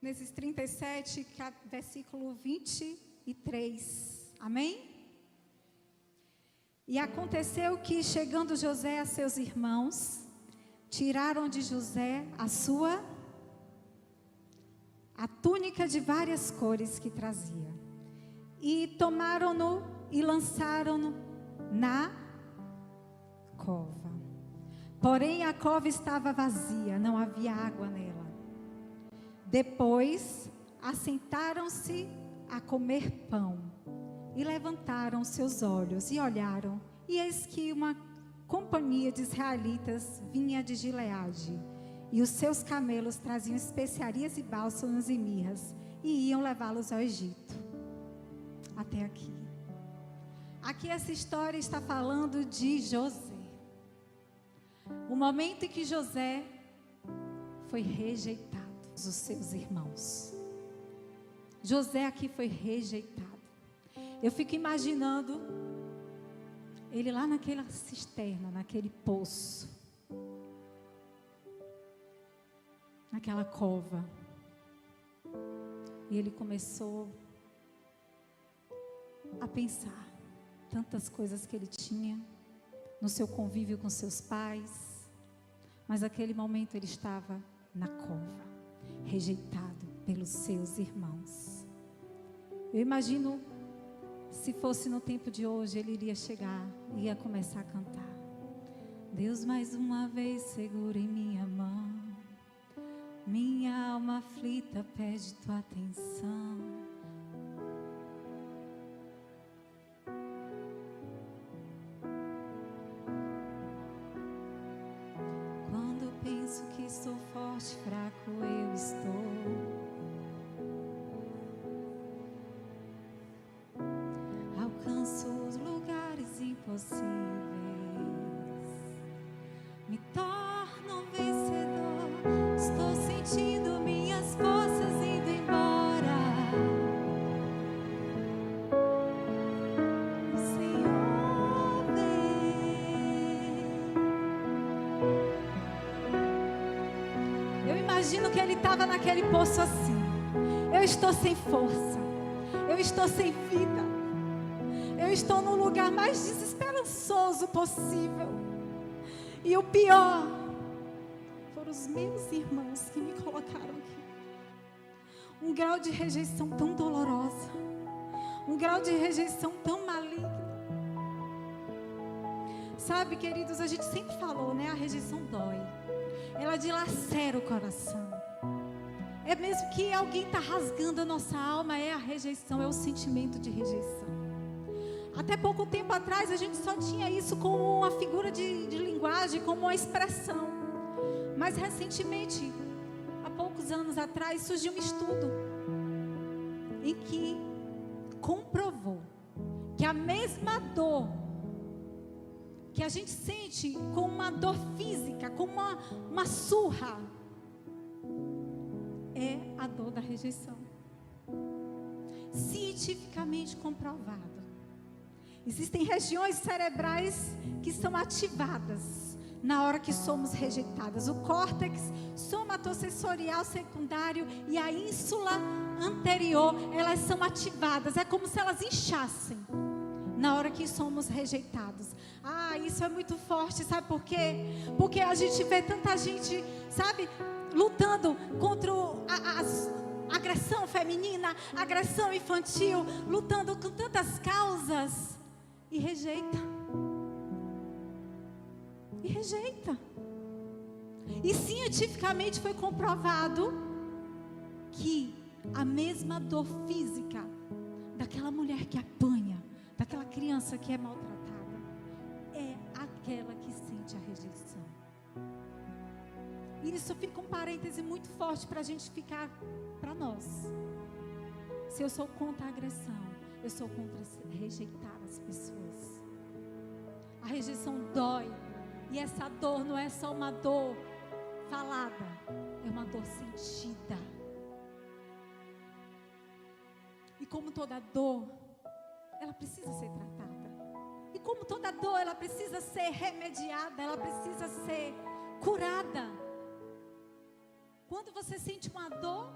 nesses 37, versículo 23. Amém? E aconteceu que, chegando José a seus irmãos, tiraram de José a túnica de várias cores que trazia, e tomaram-no e lançaram-no na cova. Porém a cova estava vazia, não havia água nela. Depois assentaram-se a comer pão, e levantaram seus olhos e olharam, e eis que uma companhia de israelitas vinha de Gileade, e os seus camelos traziam especiarias e bálsamos e mirras, e iam levá-los ao Egito. Até aqui. Aqui essa história está falando de José. O momento em que José foi rejeitado dos seus irmãos. José aqui foi rejeitado. Eu fico imaginando ele lá naquela cisterna, naquele poço, naquela cova. E ele começou a pensar tantas coisas que ele tinha no seu convívio com seus pais, mas naquele momento ele estava na cova, rejeitado pelos seus irmãos. Eu imagino, se fosse no tempo de hoje, ele iria chegar e ia começar a cantar: Deus, mais uma vez segura em minha mão, minha alma aflita pede tua atenção. Quando penso que sou forte, fraco eu estou. Alcanço os lugares impossíveis, me torno um vencedor. Estou sentindo minhas forças indo embora. O Senhor vem. Eu imagino que ele estava naquele poço assim: eu estou sem força, eu estou sem vida, eu estou no lugar mais desesperançoso possível. E o pior foram os meus irmãos que me colocaram aqui. Um grau de rejeição tão dolorosa, um grau de rejeição tão maligno. Sabe, queridos, a gente sempre falou, né? A rejeição dói, ela dilacera o coração. É mesmo que alguém está rasgando a nossa alma, é a rejeição, é o sentimento de rejeição. Até pouco tempo atrás a gente só tinha isso como uma figura de linguagem, como uma expressão. Mas recentemente, há poucos anos atrás, surgiu um estudo em que comprovou que a mesma dor que a gente sente como uma dor física, como uma surra, é a dor da rejeição. Cientificamente comprovado. Existem regiões cerebrais que são ativadas na hora que somos rejeitadas. O córtex somatosensorial secundário e a ínsula anterior, elas são ativadas. É como se elas inchassem na hora que somos rejeitados. Ah, isso é muito forte, sabe por quê? Porque a gente vê tanta gente, sabe, lutando contra a agressão feminina, agressão infantil, lutando com tantas causas. E rejeita. E rejeita. E cientificamente foi comprovado que a mesma dor física daquela mulher que apanha, daquela criança que é maltratada, é aquela que sente a rejeição. E isso fica um parêntese muito forte para a gente ficar para nós. Se eu sou contra a agressão, eu sou contra rejeitar as pessoas. A rejeição dói. E essa dor não é só uma dor falada, é uma dor sentida. E como toda dor, ela precisa ser tratada. E como toda dor, ela precisa ser remediada, ela precisa ser curada. Quando você sente uma dor,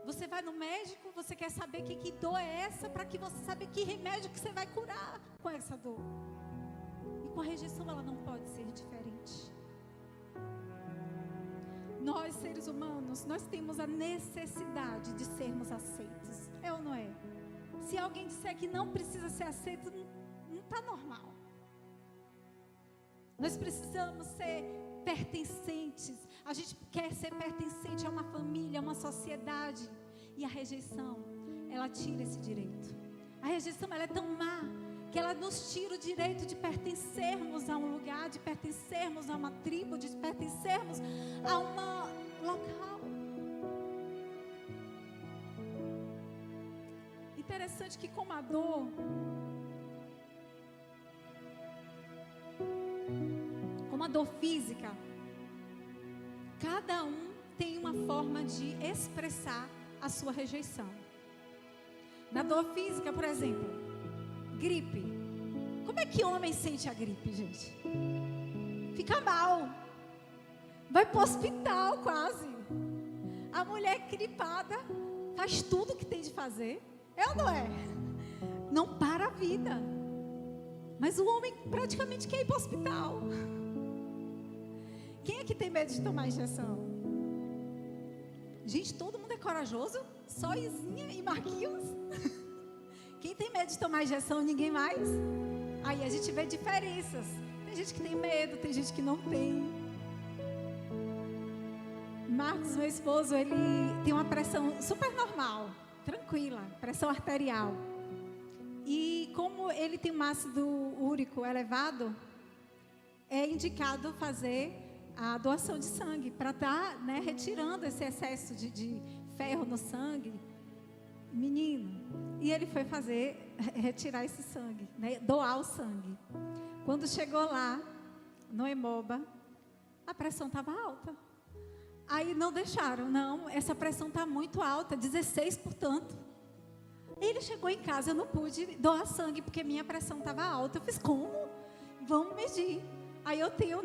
Você vai no médico, você quer saber que dor é essa, para que você saiba que remédio que você vai curar com essa dor. E com a rejeição ela não pode ser diferente. Nós, seres humanos, nós temos a necessidade de sermos aceitos. É ou não é? Se alguém disser que não precisa ser aceito, não está normal. Nós precisamos ser pertencentes. A gente quer ser pertencente a uma família, a uma sociedade. E a rejeição, ela tira esse direito. A rejeição, ela é tão má que ela nos tira o direito de pertencermos a um lugar, de pertencermos a uma tribo, de pertencermos a um local. Interessante que como a dor, física, cada um tem uma forma de expressar a sua rejeição. Na dor física, por exemplo, gripe. Como é que homem sente a gripe, gente? Fica mal. Vai para o hospital quase. A mulher gripada faz tudo o que tem de fazer. É ou não é? Não para a vida. Mas o homem praticamente quer ir para o hospital. Quem é que tem medo de tomar injeção? Gente, todo mundo é corajoso? Só Izinha e Marquinhos? Quem tem medo de tomar injeção? Ninguém mais? Aí a gente vê diferenças. Tem gente que tem medo, tem gente que não tem. Marcos, meu esposo, ele tem uma pressão super normal, tranquila, pressão arterial. E como ele tem um ácido úrico elevado, é indicado fazer a doação de sangue para estar, retirando esse excesso de ferro no sangue. Menino, e ele foi retirar esse sangue, doar o sangue. Quando chegou lá, no Hemoba, a pressão estava alta. Aí não deixaram, não, essa pressão está muito alta, 16, portanto. Ele chegou em casa, eu não pude doar sangue, porque minha pressão estava alta. Eu fiz, como? Vamos medir. Aí eu tenho,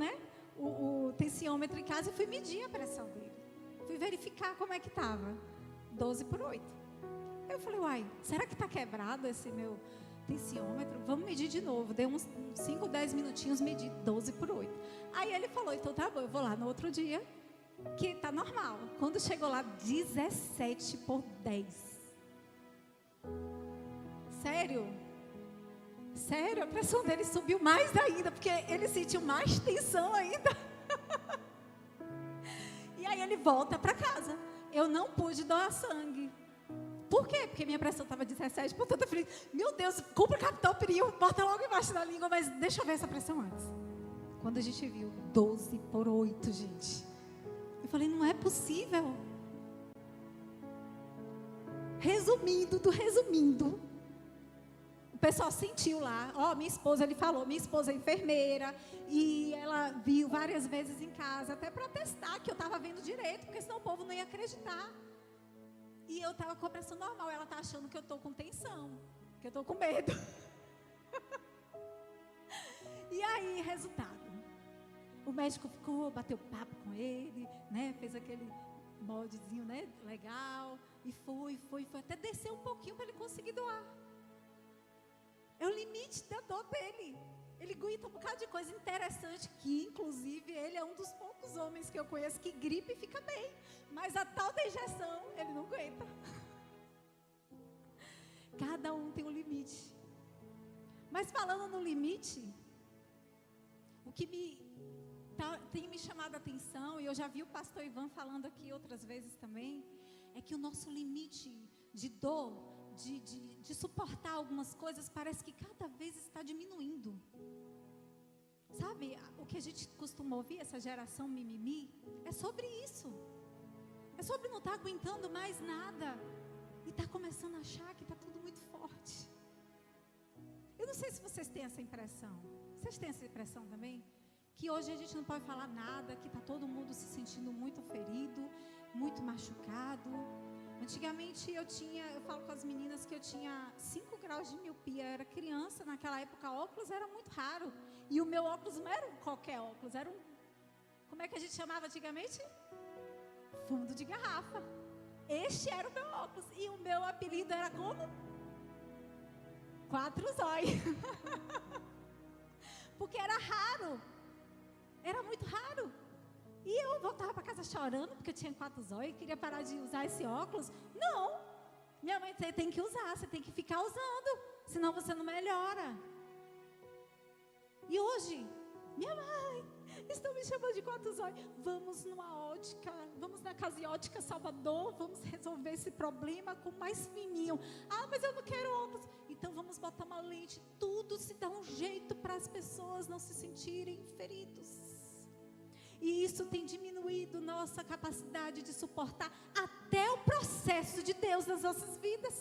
o tensiômetro em casa e fui medir a pressão dele. Fui verificar como é que estava. 12/8. Eu falei, uai, será que está quebrado esse meu tensiômetro? Vamos medir de novo. Dei uns 5, 10 minutinhos, medi 12/8. Aí ele falou, então tá bom, eu vou lá no outro dia, que tá normal. Quando chegou lá, 17/10. Sério? Sério, a pressão dele subiu mais ainda, porque ele sentiu mais tensão ainda. E aí ele volta para casa. Eu não pude doar sangue. Por quê? Porque minha pressão estava 17, portanto eu falei, meu Deus, compra Captopril, bota logo embaixo da língua, mas deixa eu ver essa pressão antes. Quando a gente viu 12/8, gente, eu falei, não é possível. Resumindo, o pessoal sentiu lá, minha esposa, ele falou, minha esposa é enfermeira, e ela viu várias vezes em casa, até para testar que eu estava vendo direito, porque senão o povo não ia acreditar. E eu estava com a pressão normal, ela está achando que eu estou com tensão, que eu estou com medo. E aí, resultado, o médico bateu papo com ele, fez aquele moldezinho, legal, e foi, até descer um pouquinho para ele conseguir doar. É o limite da dor dele. Ele aguenta um bocado de coisa interessante, que inclusive ele é um dos poucos homens que eu conheço que gripe e fica bem. Mas a tal da injeção, ele não aguenta. Cada um tem um limite. Mas falando no limite, o que tem me chamado a atenção, e eu já vi o pastor Ivan falando aqui outras vezes também, é que o nosso limite de dor, de suportar algumas coisas, parece que cada vez está diminuindo. Sabe, o que a gente costuma ouvir, essa geração mimimi, é sobre isso. É sobre não estar aguentando mais nada e estar começando a achar que está tudo muito forte. Eu não sei se vocês têm essa impressão. Vocês têm essa impressão também? Que hoje a gente não pode falar nada, que está todo mundo se sentindo muito ferido, muito machucado. Antigamente eu falo com as meninas que eu tinha 5 graus de miopia, eu era criança, naquela época óculos era muito raro. E o meu óculos não era qualquer óculos, era como é que a gente chamava antigamente? Fundo de garrafa. Este era o meu óculos. E o meu apelido era como? 4 zóio. Porque era raro. Era muito raro. E eu voltava para casa chorando, porque eu tinha 4 zóio e queria parar de usar esse óculos. Não. Minha mãe, você tem que usar, você tem que ficar usando, senão você não melhora. E hoje, minha mãe, estão me chamando de 4 zóio. Vamos numa ótica, vamos na Casiótica Salvador, vamos resolver esse problema com mais fininho. Ah, mas eu não quero óculos. Então vamos botar uma lente. Tudo se dá um jeito para as pessoas não se sentirem feridos. E isso tem diminuído nossa capacidade de suportar até o processo de Deus nas nossas vidas.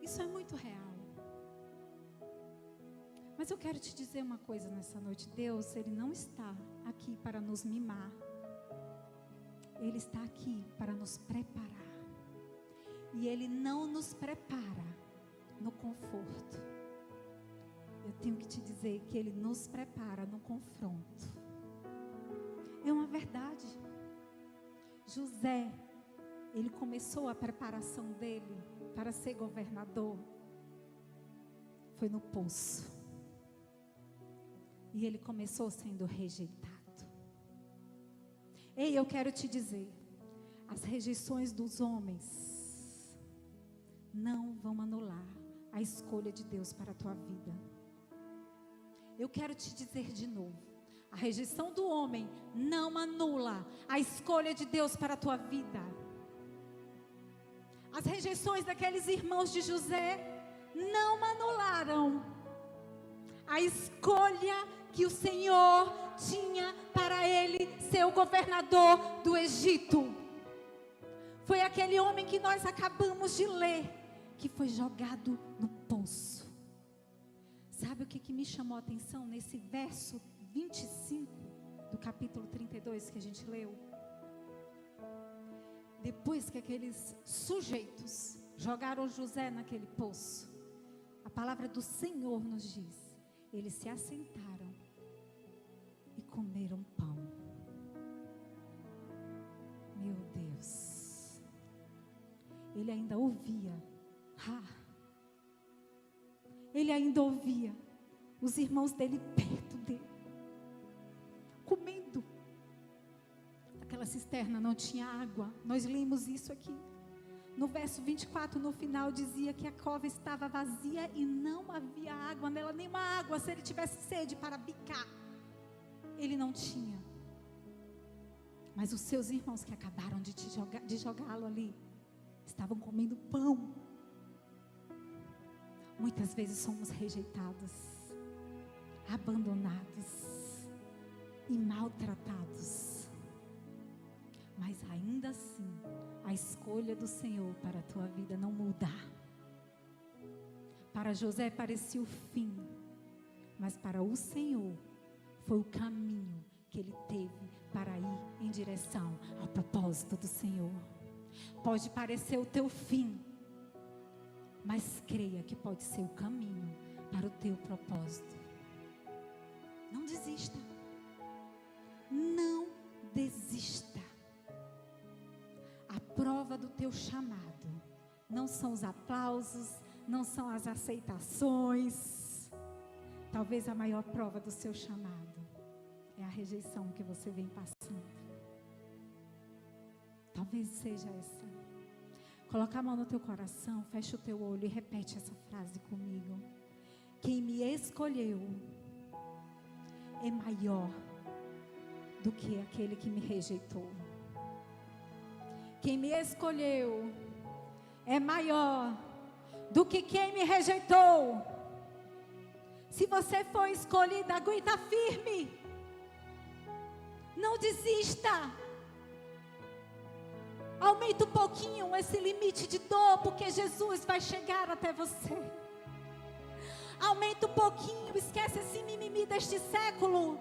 Isso é muito real. Mas eu quero te dizer uma coisa nessa noite. Deus, Ele não está aqui para nos mimar. Ele está aqui para nos preparar. E Ele não nos prepara no conforto. Eu tenho que te dizer que Ele nos prepara no confronto. É uma verdade. José, ele começou a preparação dele para ser governador. Foi no poço. E ele começou sendo rejeitado. Ei, eu quero te dizer, as rejeições dos homens não vão anular a escolha de Deus para a tua vida. Eu quero te dizer de novo, a rejeição do homem não anula a escolha de Deus para a tua vida. As rejeições daqueles irmãos de José não anularam a escolha que o Senhor tinha para ele ser o governador do Egito. Foi aquele homem que nós acabamos de ler, que foi jogado no poço. Sabe o que me chamou a atenção nesse verso 25 do capítulo 32 que a gente leu? Depois que aqueles sujeitos jogaram José naquele poço, a palavra do Senhor nos diz, eles se assentaram e comeram pão. Meu Deus. Ele ainda ouvia. Ele ainda ouvia os irmãos dele perto dele, comendo. Aquela cisterna não tinha água. Nós lemos isso aqui. No verso 24, no final, dizia que a cova estava vazia e não havia água nela, nenhuma água. Se ele tivesse sede para bicar, ele não tinha. Mas os seus irmãos que acabaram de jogá-lo ali, estavam comendo pão. Muitas vezes somos rejeitados, abandonados e maltratados. Mas ainda assim, a escolha do Senhor para a tua vida não muda. Para José parecia o fim, mas para o Senhor foi o caminho que ele teve para ir em direção ao propósito do Senhor. Pode parecer o teu fim, mas creia que pode ser o caminho para o teu propósito. Não desista. Não desista. A prova do teu chamado não são os aplausos, não são as aceitações. Talvez a maior prova do seu chamado é a rejeição que você vem passando. Talvez seja essa. Coloca a mão no teu coração, fecha o teu olho e repete essa frase comigo. Quem me escolheu é maior do que aquele que me rejeitou. Quem me escolheu é maior do que quem me rejeitou. Se você for escolhida, aguenta firme. Não desista. Aumenta um pouquinho esse limite de dor, porque Jesus vai chegar até você. Aumenta um pouquinho, esquece esse mimimi deste século.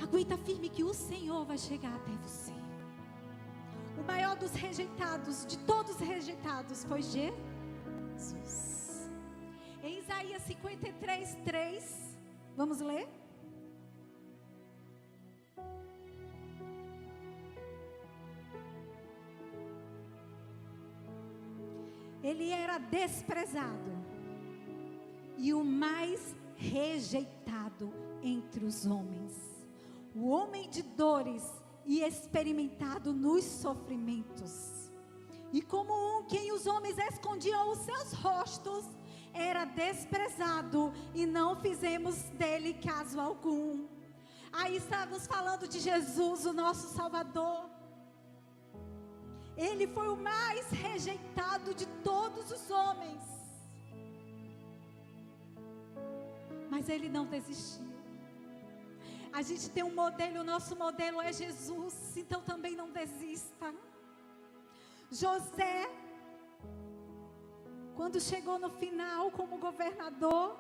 Aguenta firme que o Senhor vai chegar até você. O maior dos rejeitados, de todos os rejeitados, foi Jesus. Em Isaías 53:3, vamos ler? Ele era desprezado e o mais rejeitado entre os homens. O homem de dores e experimentado nos sofrimentos. E como quem os homens escondiam os seus rostos, era desprezado e não fizemos dele caso algum. Aí estávamos falando de Jesus, o nosso Salvador. Ele foi o mais rejeitado de todos os homens. Mas ele não desistiu. A gente tem um modelo, o nosso modelo é Jesus, então também não desista. José, quando chegou no final como governador,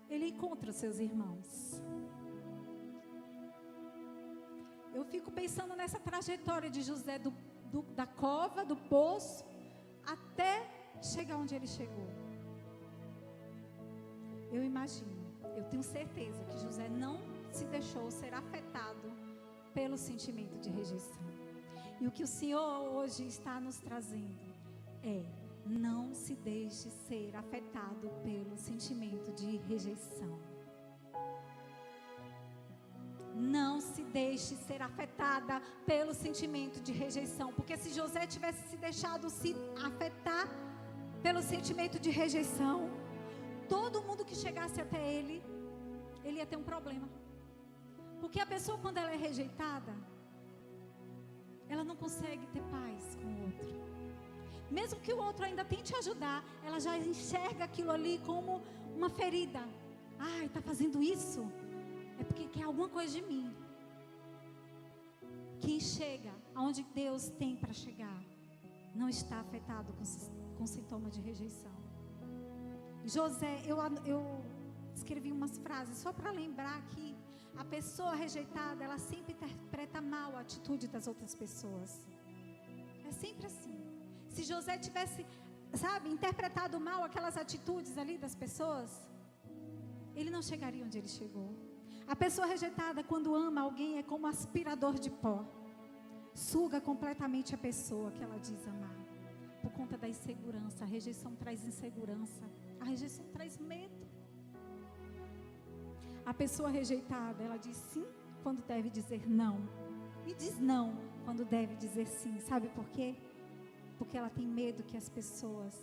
ele encontra os seus irmãos. Eu fico pensando nessa trajetória de José, da cova, do poço, até chegar onde ele chegou. Eu imagino, eu tenho certeza que José não se deixou ser afetado pelo sentimento de rejeição. E o que o Senhor hoje está nos trazendo é: não se deixe ser afetado pelo sentimento de rejeição. Não se deixe ser afetada pelo sentimento de rejeição. Porque se José tivesse se deixado se afetar pelo sentimento de rejeição, todo mundo que chegasse até ele ia ter um problema. Porque a pessoa, quando ela é rejeitada, ela não consegue ter paz com o outro. Mesmo que o outro ainda tente ajudar, ela já enxerga aquilo ali como uma ferida. Ai, está fazendo isso? É porque quer alguma coisa de mim. Quem chega aonde Deus tem para chegar, não está afetado com sintoma de rejeição. José, eu escrevi umas frases só para lembrar que a pessoa rejeitada, ela sempre interpreta mal a atitude das outras pessoas. É sempre assim. Se José tivesse, interpretado mal aquelas atitudes ali das pessoas, ele não chegaria onde ele chegou. A pessoa rejeitada, quando ama alguém, é como um aspirador de pó. Suga completamente a pessoa que ela diz amar. Por conta da insegurança. A rejeição traz insegurança. A rejeição traz medo. A pessoa rejeitada, ela diz sim quando deve dizer não. E diz não quando deve dizer sim. Sabe por quê? Porque ela tem medo que as pessoas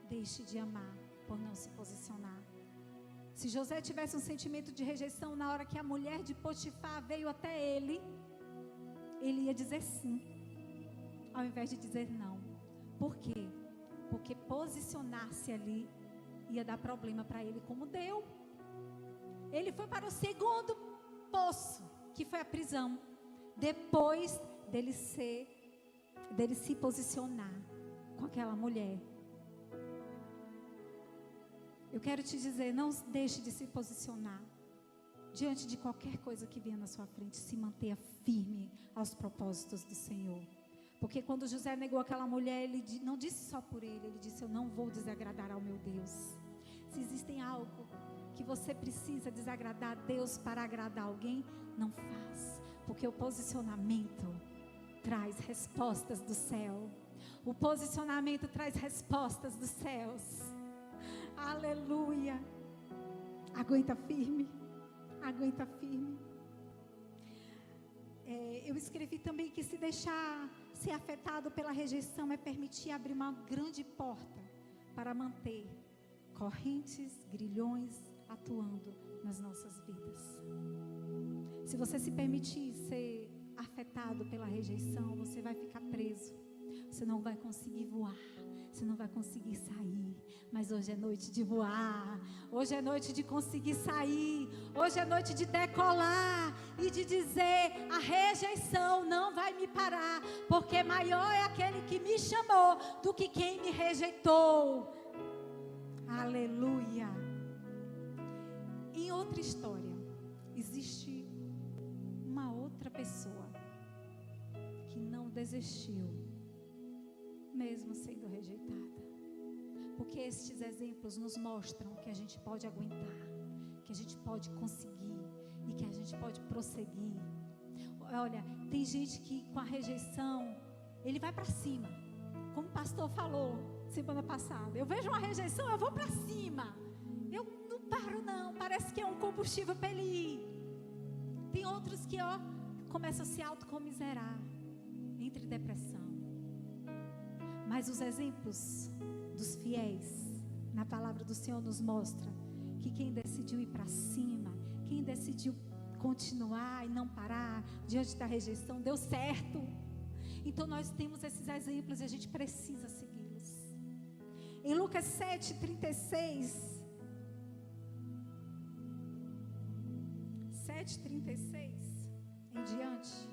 deixem de amar por não se posicionar. Se José tivesse um sentimento de rejeição na hora que a mulher de Potifar veio até ele ia dizer sim, ao invés de dizer não. Por quê? Porque posicionar-se ali ia dar problema para ele, como deu. Ele foi para o segundo poço, que foi a prisão, depois dele se posicionar com aquela mulher. Eu quero te dizer, não deixe de se posicionar diante de qualquer coisa que venha na sua frente. Se mantenha firme aos propósitos do Senhor. Porque quando José negou aquela mulher, ele não disse só por ele disse: eu não vou desagradar ao meu Deus. Se existem algo que você precisa desagradar a Deus para agradar alguém, não faz. Porque o posicionamento traz respostas do céu. O posicionamento traz respostas dos céus. Aleluia. Aguenta firme. Aguenta firme. Eu escrevi também que se deixar ser afetado pela rejeição é permitir abrir uma grande porta para manter correntes, grilhões atuando nas nossas vidas. Se você se permitir ser afetado pela rejeição, você vai ficar preso. Você não vai conseguir voar. Você não vai conseguir sair. Mas hoje é noite de voar. Hoje é noite de conseguir sair. Hoje é noite de decolar e de dizer: a rejeição não vai me parar, porque maior é aquele que me chamou do que quem me rejeitou. Aleluia. Em outra história, existe uma outra pessoa que não desistiu, mesmo sendo rejeitada. Porque estes exemplos nos mostram que a gente pode aguentar, que a gente pode conseguir e que a gente pode prosseguir. Olha, tem gente que com a rejeição, ele vai para cima. Como o pastor falou semana passada, eu vejo uma rejeição, eu vou para cima. Eu não paro não, parece que é um combustível para ele ir. Tem outros que, começam a se autocomiserar, entre em depressão. Mas os exemplos dos fiéis, na palavra do Senhor nos mostra que quem decidiu ir para cima, quem decidiu continuar e não parar diante da rejeição, deu certo. Então nós temos esses exemplos e a gente precisa segui-los. Em Lucas 7:36 em diante,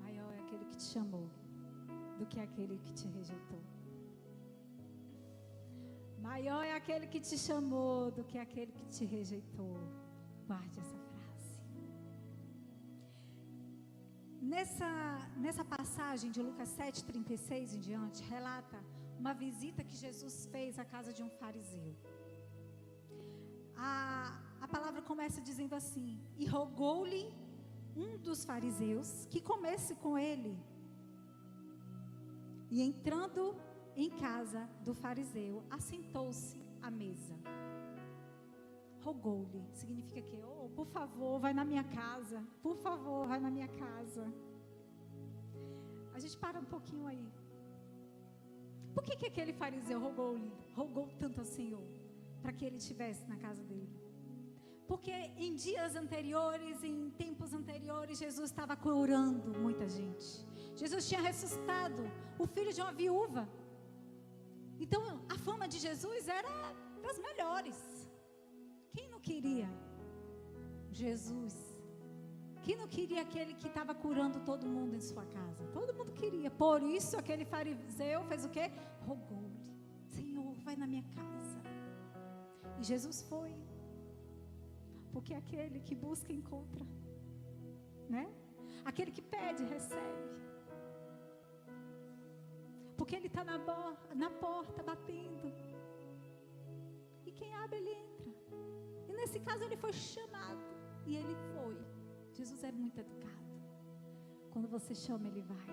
maior é aquele que te chamou do que aquele que te rejeitou. Maior é aquele que te chamou do que aquele que te rejeitou. Guarde essa frase. Nessa passagem de Lucas 7:36 em diante, relata uma visita que Jesus fez à casa de um fariseu. A palavra começa dizendo assim: e rogou-lhe um dos fariseus que comesse com ele. E entrando em casa do fariseu, assentou-se à mesa. Rogou-lhe, significa que, por favor, vai na minha casa. Por favor, vai na minha casa. A gente para um pouquinho aí. Por que aquele fariseu rogou tanto ao Senhor? Para que ele estivesse na casa dele. Porque em dias anteriores, em tempos anteriores, Jesus estava curando muita gente. Jesus tinha ressuscitado o filho de uma viúva. Então a fama de Jesus era das melhores. Quem não queria Jesus? Quem não queria aquele que estava curando todo mundo em sua casa? Todo mundo queria. Por isso aquele fariseu fez o quê? Rogou-lhe: Senhor, vai na minha casa. E Jesus foi. Porque aquele que busca encontra, né? Aquele que pede recebe. Porque ele está na porta batendo. E quem abre, ele entra. E nesse caso ele foi chamado. E ele foi. Jesus é muito educado. Quando você chama, ele vai.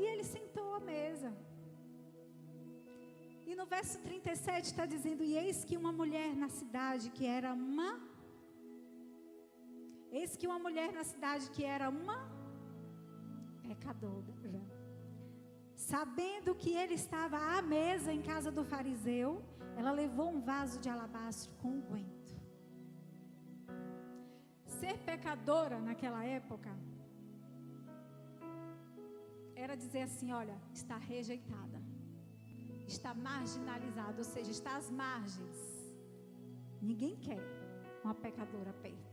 E ele sentou à mesa. E no verso 37 está dizendo: e eis que uma mulher na cidade que era uma pecadora, sabendo que ele estava à mesa em casa do fariseu, ela levou um vaso de alabastro com unguento. Ser pecadora naquela época era dizer assim: olha, está rejeitada, está marginalizada, ou seja, está às margens. Ninguém quer uma pecadora perto.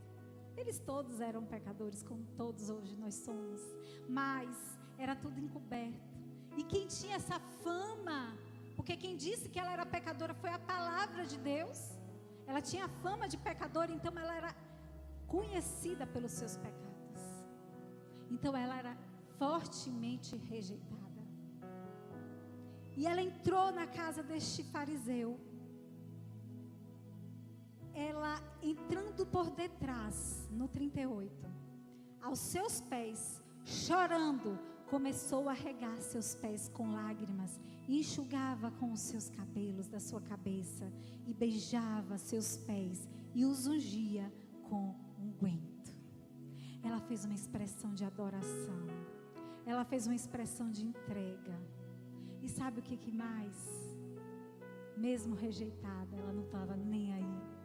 Eles todos eram pecadores, como todos hoje nós somos, mas era tudo encoberto. E quem tinha essa fama, porque quem disse que ela era pecadora foi a palavra de Deus. Ela tinha fama de pecadora, então ela era conhecida pelos seus pecados. Então ela era fortemente rejeitada. E ela entrou na casa deste fariseu. Ela entrando por detrás, no 38, aos seus pés, chorando, começou a regar seus pés com lágrimas, e enxugava com os seus cabelos da sua cabeça, e beijava seus pés, e os ungia com unguento. Ela fez uma expressão de adoração, ela fez uma expressão de entrega. E sabe o que mais? Mesmo rejeitada, ela não estava nem aí.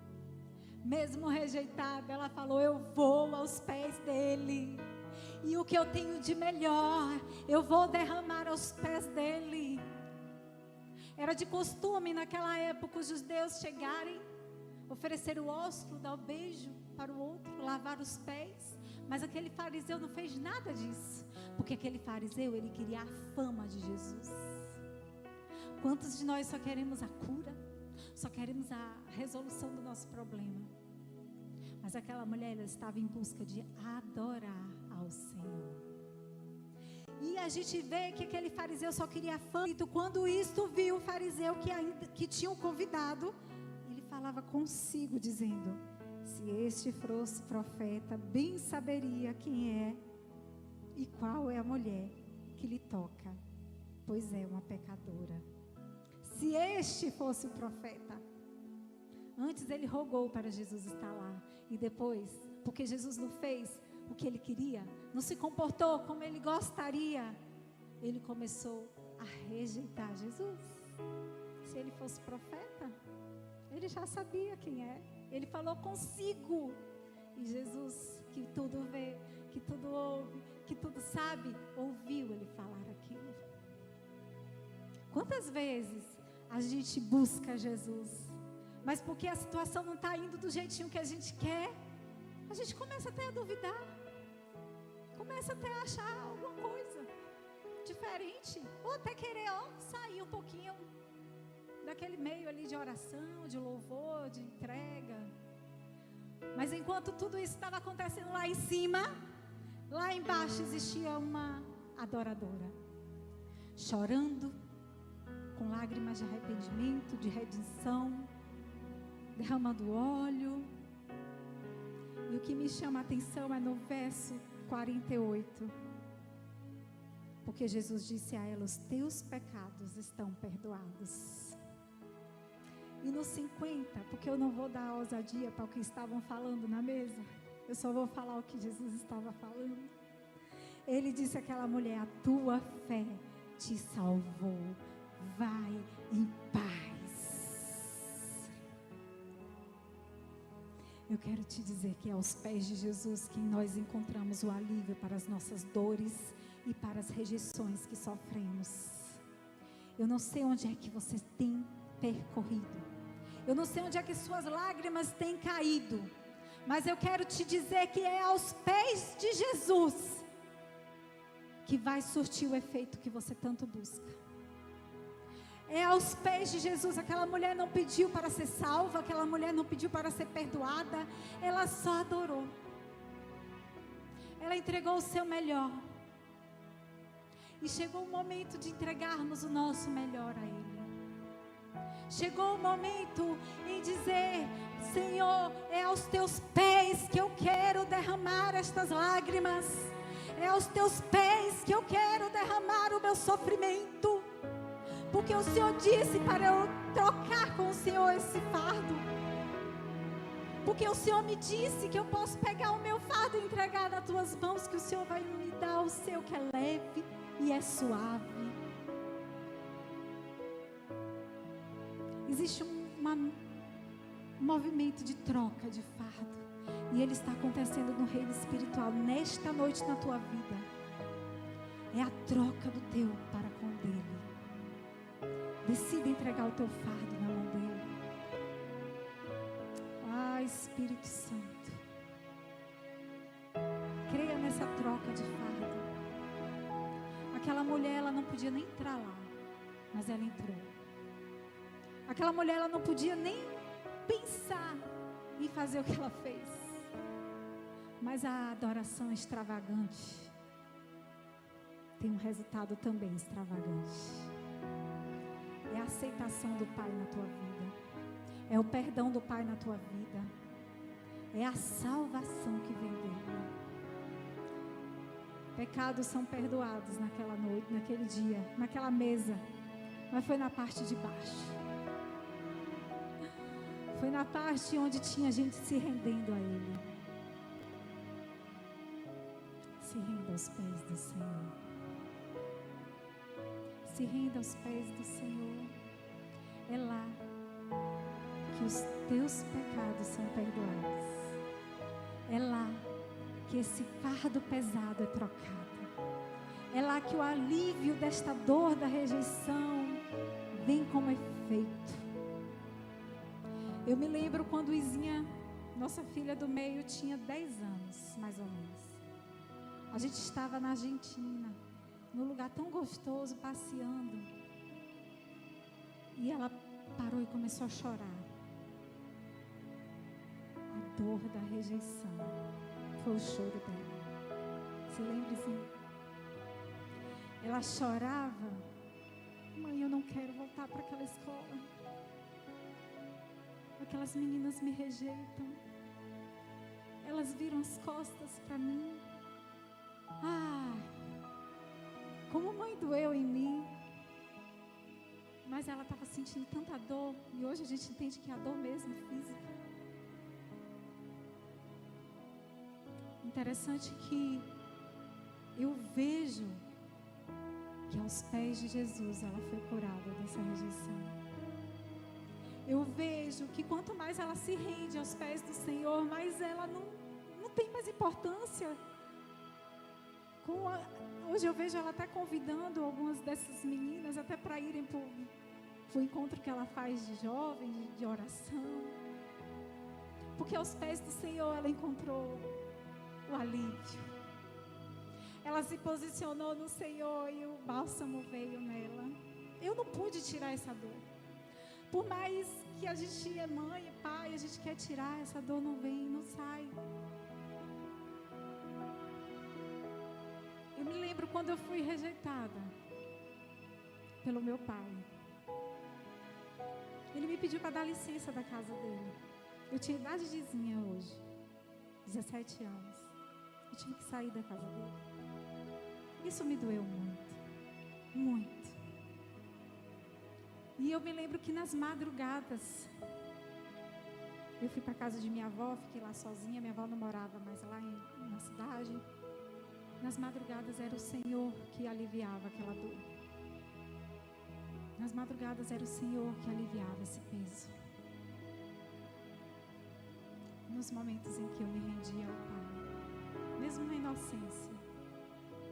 Mesmo rejeitada, ela falou: eu vou aos pés dele, e o que eu tenho de melhor, eu vou derramar aos pés dele. Era de costume naquela época os judeus chegarem, oferecer o ósculo, dar o beijo para o outro, lavar os pés. Mas aquele fariseu não fez nada disso, porque aquele fariseu, ele queria a fama de Jesus. Quantos de nós só queremos a cura? Só queremos a resolução do nosso problema. Mas aquela mulher, ela estava em busca de adorar ao Senhor. E a gente vê que aquele fariseu só queria fama. E quando isto viu o fariseu que tinha o convidado, ele falava consigo, dizendo: se este fosse profeta, bem saberia quem é e qual é a mulher que lhe toca, pois é uma pecadora. Se este fosse o profeta. Antes ele rogou para Jesus estar lá. E depois, porque Jesus não fez o que ele queria, não se comportou como ele gostaria, ele começou a rejeitar Jesus. Se ele fosse profeta, ele já sabia quem é. Ele falou consigo. E Jesus, que tudo vê, que tudo ouve, que tudo sabe, ouviu ele falar aquilo. Quantas vezes a gente busca Jesus, mas porque a situação não está indo do jeitinho que a gente quer, a gente começa até a duvidar, começa até a achar alguma coisa diferente, ou até querer sair um pouquinho daquele meio ali de oração, de louvor, de entrega. Mas enquanto tudo isso estava acontecendo lá em cima, lá embaixo existia uma adoradora, chorando, com lágrimas de arrependimento, de redenção, derramando óleo. E o que me chama a atenção é no verso 48. Porque Jesus disse a ela: os teus pecados estão perdoados. E no 50, porque eu não vou dar ousadia para o que estavam falando na mesa, eu só vou falar o que Jesus estava falando. Ele disse àquela mulher: a tua fé te salvou, vai em paz. Eu quero te dizer que é aos pés de Jesus que nós encontramos o alívio para as nossas dores e para as rejeições que sofremos. Eu não sei onde é que você tem percorrido, eu não sei onde é que suas lágrimas têm caído, mas eu quero te dizer que é aos pés de Jesus que vai surtir o efeito que você tanto busca. É aos pés de Jesus. Aquela mulher não pediu para ser salva, aquela mulher não pediu para ser perdoada, ela só adorou, ela entregou o seu melhor. E chegou o momento de entregarmos o nosso melhor a Ele. Chegou o momento em dizer: Senhor, é aos teus pés que eu quero derramar estas lágrimas, é aos teus pés que eu quero derramar o meu sofrimento, porque o Senhor disse para eu trocar com o Senhor esse fardo, porque o Senhor me disse que eu posso pegar o meu fardo e entregar nas tuas mãos, que o Senhor vai me dar o seu que é leve e é suave. Existe um movimento de troca de fardo, e ele está acontecendo no reino espiritual nesta noite na tua vida. É a troca do teu para com o dele. Decida entregar o teu fardo na mão dele. Ah, Espírito Santo, creia nessa troca de fardo. Aquela mulher, ela não podia nem entrar lá, mas ela entrou. Aquela mulher, ela não podia nem pensar em fazer o que ela fez, mas a adoração extravagante tem um resultado também extravagante. É a aceitação do Pai na tua vida, é o perdão do Pai na tua vida, é a salvação que vem dele. Pecados são perdoados naquela noite, naquele dia, naquela mesa, mas foi na parte de baixo. Foi na parte onde tinha gente se rendendo a Ele. Se renda aos pés do Senhor. Se renda aos pés do Senhor. É lá que os teus pecados são perdoados. É lá que esse fardo pesado é trocado. É lá que o alívio desta dor da rejeição vem como efeito. Eu me lembro quando Izinha, nossa filha do meio, tinha 10 anos, mais ou menos. A gente estava na Argentina, num lugar tão gostoso, passeando. E ela parou e começou a chorar. A dor da rejeição foi o choro dela. Você lembra-se? Ela chorava: mãe, eu não quero voltar para aquela escola. Aquelas meninas me rejeitam. Elas viram as costas para mim. Como mãe doeu em mim. Mas ela estava sentindo tanta dor. E hoje a gente entende que a dor mesmo é física. Interessante que eu vejo que aos pés de Jesus ela foi curada dessa rejeição. Eu vejo que quanto mais ela se rende aos pés do Senhor, mais ela não tem mais importância. Hoje eu vejo ela até convidando algumas dessas meninas até para irem para o encontro que ela faz de jovens, de oração. Porque aos pés do Senhor ela encontrou o alívio. Ela se posicionou no Senhor e o bálsamo veio nela. Eu não pude tirar essa dor. Por mais que a gente é mãe e pai, a gente quer tirar, essa dor não vem, não sai. Eu me lembro quando eu fui rejeitada pelo meu pai. Ele me pediu para dar licença da casa dele. Eu tinha idade de Zinha hoje, 17 anos. Eu tive que sair da casa dele. Isso me doeu muito, muito. E eu me lembro que nas madrugadas, eu fui para a casa de minha avó, fiquei lá sozinha. Minha avó não morava mais lá na cidade. Nas madrugadas era o Senhor que aliviava aquela dor. Nas madrugadas era o Senhor que aliviava esse peso. Nos momentos em que eu me rendia ao Pai, mesmo na inocência,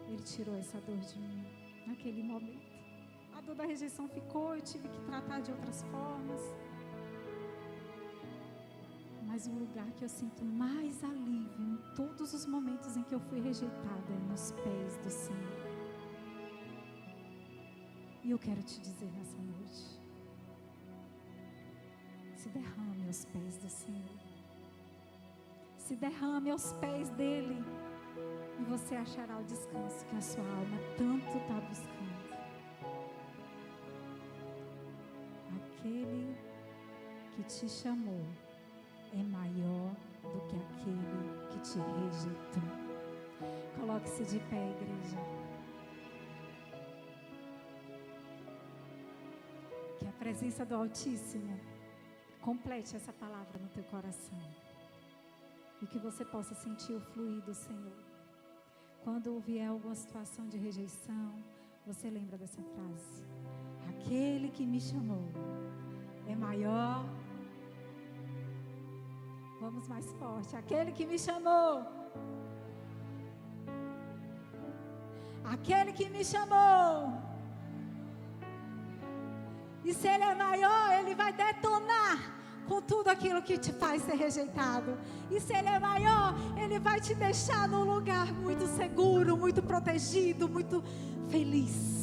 Ele tirou essa dor de mim, naquele momento. A dor da rejeição ficou, eu tive que tratar de outras formas. Mas o lugar que eu sinto mais alívio em todos os momentos em que eu fui rejeitada é nos pés do Senhor. E eu quero te dizer nessa noite: se derrame aos pés do Senhor. Se derrame aos pés dEle. E você achará o descanso que a sua alma tanto está buscando. Aquele que te chamou é maior do que aquele que te rejeitou. Coloque-se de pé, igreja. Que a presença do Altíssimo complete essa palavra no teu coração. E que você possa sentir o fluir do Senhor. Quando vier alguma situação de rejeição, você lembra dessa frase: aquele que me chamou é maior. Vamos mais forte. Aquele que me chamou. Aquele que me chamou. E se Ele é maior, Ele vai detonar com tudo aquilo que te faz ser rejeitado. E se Ele é maior, Ele vai te deixar num lugar muito seguro, muito protegido, muito feliz.